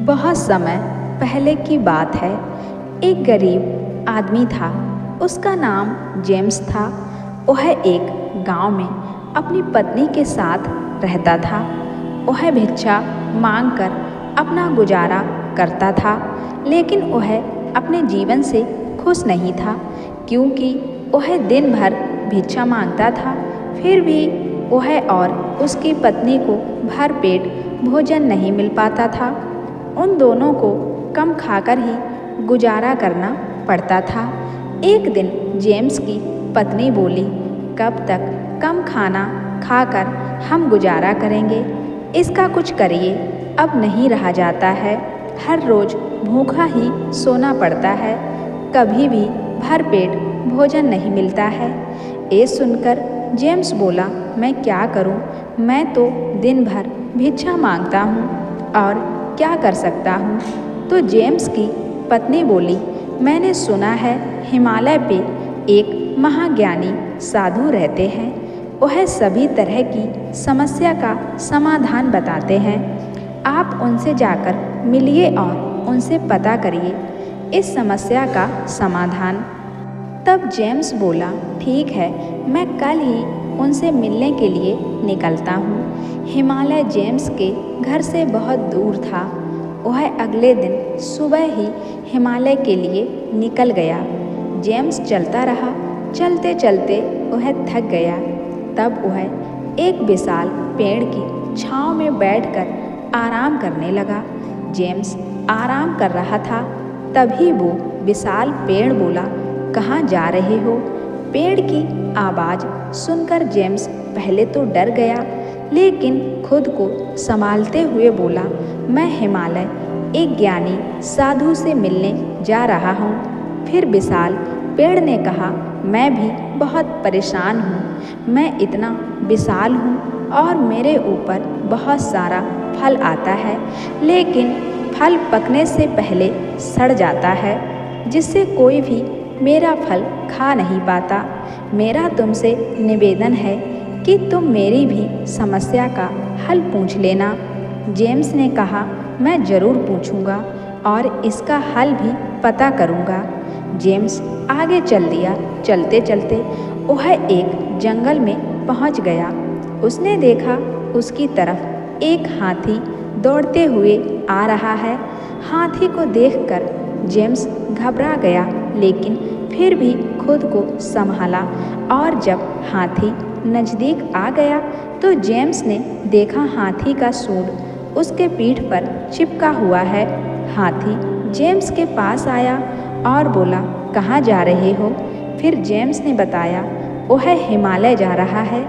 बहुत समय पहले की बात है। एक गरीब आदमी था। उसका नाम जेम्स था। वह एक गांव में अपनी पत्नी के साथ रहता था। वह भिक्षा मांगकर अपना गुजारा करता था, लेकिन वह अपने जीवन से खुश नहीं था, क्योंकि वह दिन भर भिक्षा मांगता था। फिर भी वह और उसकी पत्नी को भरपेट भोजन नहीं मिल पाता था। उन दोनों को कम खाकर ही गुजारा करना पड़ता था। एक दिन जेम्स की पत्नी बोली, कब तक कम खाना खाकर हम गुजारा करेंगे? इसका कुछ करिए, अब नहीं रहा जाता है। हर रोज़ भूखा ही सोना पड़ता है, कभी भी भरपेट भोजन नहीं मिलता है। ये सुनकर जेम्स बोला, मैं क्या करूं? मैं तो दिन भर भिक्षा मांगता हूं और क्या कर सकता हूँ? तो जेम्स की पत्नी बोली, मैंने सुना है हिमालय पे एक महाज्ञानी साधु रहते हैं। वह सभी तरह की समस्या का समाधान बताते हैं। आप उनसे जाकर मिलिए और उनसे पता करिए इस समस्या का समाधान। तब जेम्स बोला, ठीक है, मैं कल ही उनसे मिलने के लिए निकलता हूँ। हिमालय जेम्स के घर से बहुत दूर था। वह अगले दिन सुबह ही हिमालय के लिए निकल गया। जेम्स चलता रहा। चलते चलते वह थक गया। तब वह एक विशाल पेड़ की छांव में बैठकर आराम करने लगा। जेम्स आराम कर रहा था, तभी वो विशाल पेड़ बोला, कहाँ जा रहे हो? पेड़ की आवाज़ सुनकर जेम्स पहले तो डर गया, लेकिन खुद को संभालते हुए बोला, मैं हिमालय एक ज्ञानी साधु से मिलने जा रहा हूँ। फिर विशाल पेड़ ने कहा, मैं भी बहुत परेशान हूँ। मैं इतना विशाल हूँ और मेरे ऊपर बहुत सारा फल आता है, लेकिन फल पकने से पहले सड़ जाता है, जिससे कोई भी मेरा फल खा नहीं पाता। मेरा तुमसे निवेदन है कि तुम मेरी भी समस्या का हल पूछ लेना। जेम्स ने कहा, मैं ज़रूर पूछूंगा और इसका हल भी पता करूंगा। जेम्स आगे चल दिया। चलते चलते वह एक जंगल में पहुंच गया। उसने देखा उसकी तरफ एक हाथी दौड़ते हुए आ रहा है। हाथी को देखकर जेम्स घबरा गया, लेकिन फिर भी खुद को संभाला और जब हाथी नज़दीक आ गया तो जेम्स ने देखा हाथी का सूंड उसके पीठ पर चिपका हुआ है। हाथी जेम्स के पास आया और बोला, कहाँ जा रहे हो? फिर जेम्स ने बताया, वह हिमालय जा रहा है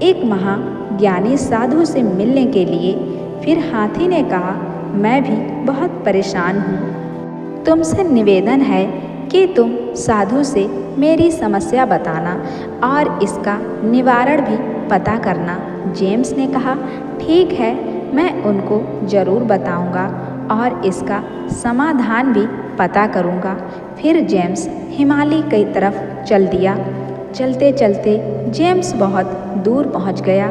एक महाज्ञानी साधु से मिलने के लिए। फिर हाथी ने कहा, मैं भी बहुत परेशान हूँ। तुमसे निवेदन है कि तुम साधु से मेरी समस्या बताना और इसका निवारण भी पता करना। जेम्स ने कहा, ठीक है, मैं उनको ज़रूर बताऊंगा और इसका समाधान भी पता करूंगा। फिर जेम्स हिमालय की तरफ चल दिया। चलते चलते जेम्स बहुत दूर पहुंच गया।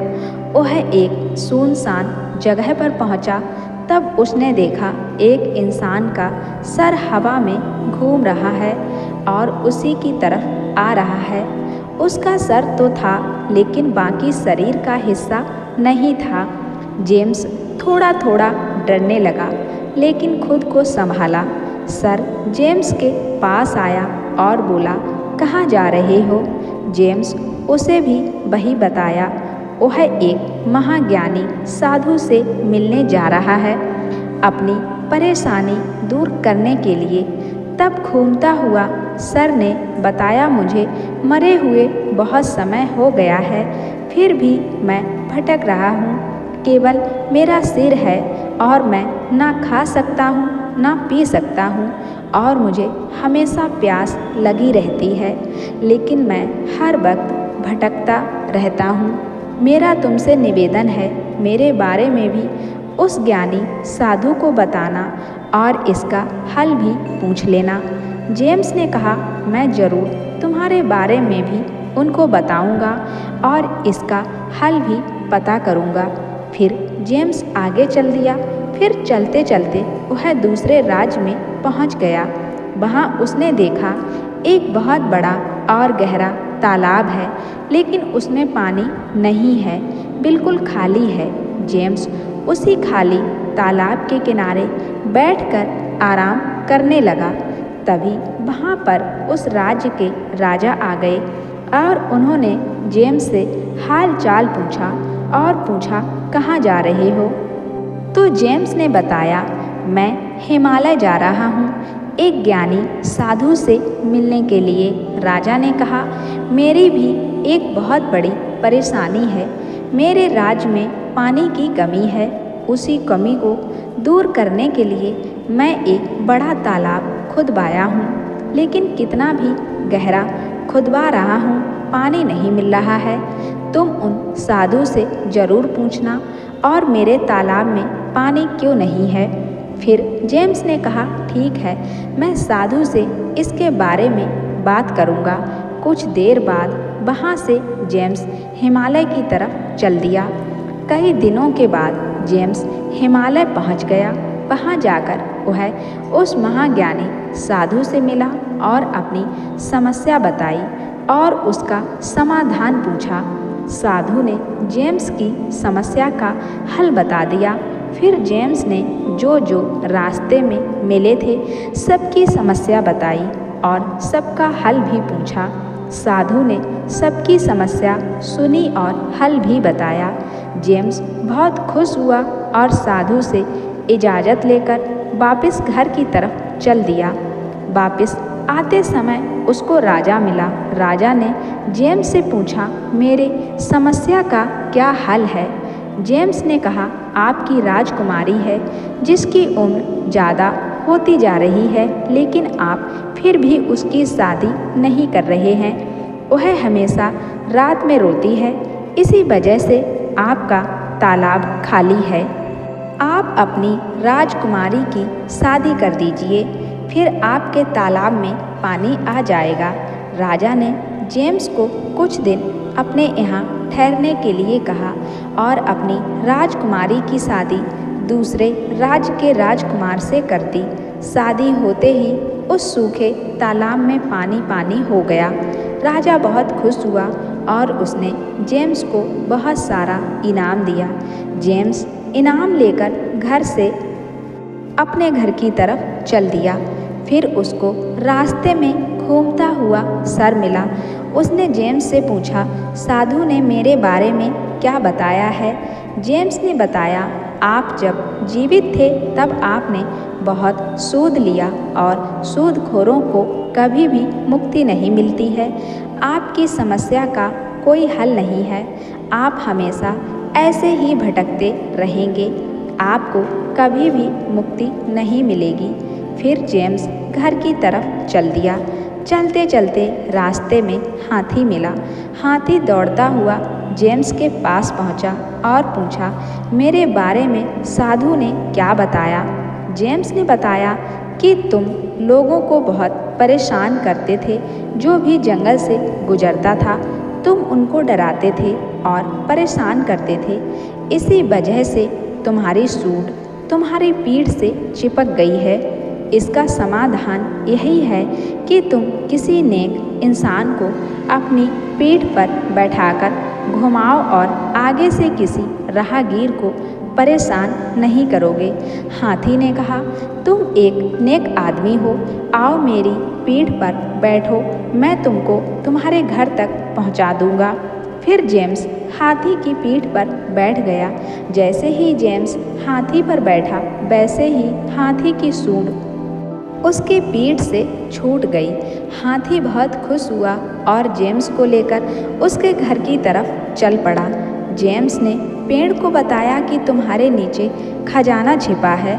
वह एक सुनसान जगह पर पहुंचा। तब उसने देखा एक इंसान का सर हवा में घूम रहा है और उसी की तरफ आ रहा है। उसका सर तो था, लेकिन बाकी शरीर का हिस्सा नहीं था। जेम्स थोड़ा थोड़ा डरने लगा, लेकिन खुद को संभाला। सर जेम्स के पास आया और बोला, कहाँ जा रहे हो? जेम्स उसे भी वही बताया। वह एक महाज्ञानी साधु से मिलने जा रहा है अपनी परेशानी दूर करने के लिए। तब घूमता हुआ सर ने बताया, मुझे मरे हुए बहुत समय हो गया है, फिर भी मैं भटक रहा हूँ। केवल मेरा सिर है और मैं ना खा सकता हूँ ना पी सकता हूँ और मुझे हमेशा प्यास लगी रहती है, लेकिन मैं हर वक्त भटकता रहता हूँ। मेरा तुमसे निवेदन है, मेरे बारे में भी उस ज्ञानी साधु को बताना और इसका हल भी पूछ लेना। जेम्स ने कहा, मैं ज़रूर तुम्हारे बारे में भी उनको बताऊंगा और इसका हल भी पता करूंगा। फिर जेम्स आगे चल दिया। फिर चलते चलते वह दूसरे राज्य में पहुंच गया। वहां उसने देखा एक बहुत बड़ा और गहरा तालाब है, लेकिन उसमें पानी नहीं है, बिल्कुल खाली है। जेम्स उसी खाली तालाब के किनारे बैठकर आराम करने लगा। तभी वहाँ पर उस राज्य के राजा आ गए और उन्होंने जेम्स से हाल चाल पूछा और पूछा कहाँ जा रहे हो। तो जेम्स ने बताया, मैं हिमालय जा रहा हूँ एक ज्ञानी साधु से मिलने के लिए। राजा ने कहा, मेरी भी एक बहुत बड़ी परेशानी है। मेरे राज्य में पानी की कमी है। उसी कमी को दूर करने के लिए मैं एक बड़ा तालाब खुदवाया हूँ, लेकिन कितना भी गहरा खुदवा रहा हूँ, पानी नहीं मिल रहा है। तुम उन साधु से ज़रूर पूछना और मेरे तालाब में पानी क्यों नहीं है। फिर जेम्स ने कहा, ठीक है, मैं साधु से इसके बारे में बात करूँगा। कुछ देर बाद वहाँ से जेम्स हिमालय की तरफ चल दिया। कई दिनों के बाद जेम्स हिमालय पहुँच गया। वहाँ जाकर वह उस महाज्ञानी साधु से मिला और अपनी समस्या बताई और उसका समाधान पूछा। साधु ने जेम्स की समस्या का हल बता दिया। फिर जेम्स ने जो जो रास्ते में मिले थे सबकी समस्या बताई और सबका हल भी पूछा। साधु ने सबकी समस्या सुनी और हल भी बताया। जेम्स बहुत खुश हुआ और साधु से इजाज़त लेकर वापस घर की तरफ चल दिया। वापस आते समय उसको राजा मिला। राजा ने जेम्स से पूछा, मेरे समस्या का क्या हल है। जेम्स ने कहा, आपकी राजकुमारी है जिसकी उम्र ज़्यादा होती जा रही है, लेकिन आप फिर भी उसकी शादी नहीं कर रहे हैं। वह हमेशा रात में रोती है, इसी वजह से आपका तालाब खाली है। आप अपनी राजकुमारी की शादी कर दीजिए, फिर आपके तालाब में पानी आ जाएगा। राजा ने जेम्स को कुछ दिन अपने यहाँ ठहरने के लिए कहा और अपनी राजकुमारी की शादी दूसरे राज्य के राजकुमार से कर दी। शादी होते ही उस सूखे तालाब में पानी पानी हो गया। राजा बहुत खुश हुआ और उसने जेम्स को बहुत सारा इनाम दिया। जेम्स इनाम लेकर घर से अपने घर की तरफ चल दिया। फिर उसको रास्ते में घूमता हुआ सर मिला। उसने जेम्स से पूछा, साधु ने मेरे बारे में क्या बताया है। जेम्स ने बताया, आप जब जीवित थे तब आपने बहुत सूद लिया और सूदखोरों को कभी भी मुक्ति नहीं मिलती है। आपकी समस्या का कोई हल नहीं है। आप हमेशा ऐसे ही भटकते रहेंगे, आपको कभी भी मुक्ति नहीं मिलेगी। फिर जेम्स घर की तरफ चल दिया। चलते चलते रास्ते में हाथी मिला। हाथी दौड़ता हुआ जेम्स के पास पहुंचा और पूछा, मेरे बारे में साधु ने क्या बताया। जेम्स ने बताया कि तुम लोगों को बहुत परेशान करते थे। जो भी जंगल से गुजरता था तुम उनको डराते थे और परेशान करते थे। इसी वजह से तुम्हारी सूंड तुम्हारी पीठ से चिपक गई है। इसका समाधान यही है कि तुम किसी नेक इंसान को अपनी पीठ पर बैठाकर घुमाओ और आगे से किसी राहगीर को परेशान नहीं करोगे। हाथी ने कहा, तुम एक नेक आदमी हो, आओ मेरी पीठ पर बैठो, मैं तुमको तुम्हारे घर तक पहुंचा दूंगा। फिर जेम्स हाथी की पीठ पर बैठ गया। जैसे ही जेम्स हाथी पर बैठा वैसे ही हाथी की सूंड उसकी पीठ से छूट गई। हाथी बहुत खुश हुआ और जेम्स को लेकर उसके घर की तरफ चल पड़ा। जेम्स ने पेड़ को बताया कि तुम्हारे नीचे खजाना छिपा है।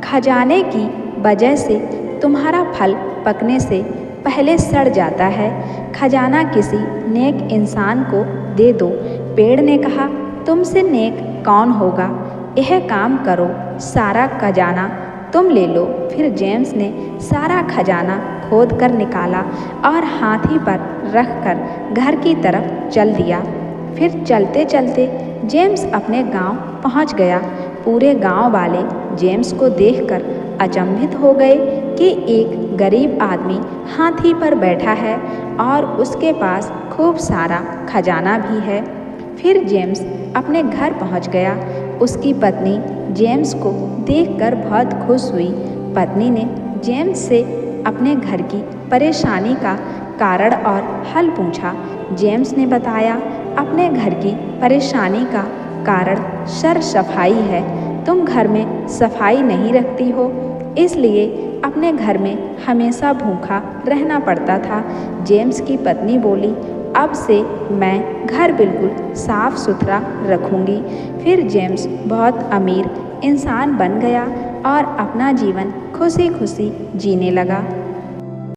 खजाने की वजह से तुम्हारा फल पकने से पहले सड़ जाता है। खजाना किसी नेक इंसान को दे दो। पेड़ ने कहा, तुमसे नेक कौन होगा, यह काम करो, सारा खजाना तुम ले लो। फिर जेम्स ने सारा खजाना खोद कर निकाला और हाथी पर रखकर घर की तरफ चल दिया। फिर चलते चलते जेम्स अपने गांव पहुंच गया। पूरे गांव वाले जेम्स को देखकर अचंभित हो गए कि एक गरीब आदमी हाथी पर बैठा है और उसके पास खूब सारा खजाना भी है। फिर जेम्स अपने घर पहुंच गया। उसकी पत्नी जेम्स को देखकर बहुत खुश हुई। पत्नी ने जेम्स से अपने घर की परेशानी का कारण और हल पूछा। जेम्स ने बताया, अपने घर की परेशानी का कारण सर सफाई है। तुम घर में सफाई नहीं रखती हो, इसलिए अपने घर में हमेशा भूखा रहना पड़ता था। जेम्स की पत्नी बोली, अब से मैं घर बिल्कुल साफ सुथरा रखूंगी। फिर जेम्स बहुत अमीर इंसान बन गया और अपना जीवन खुशी खुशी जीने लगा।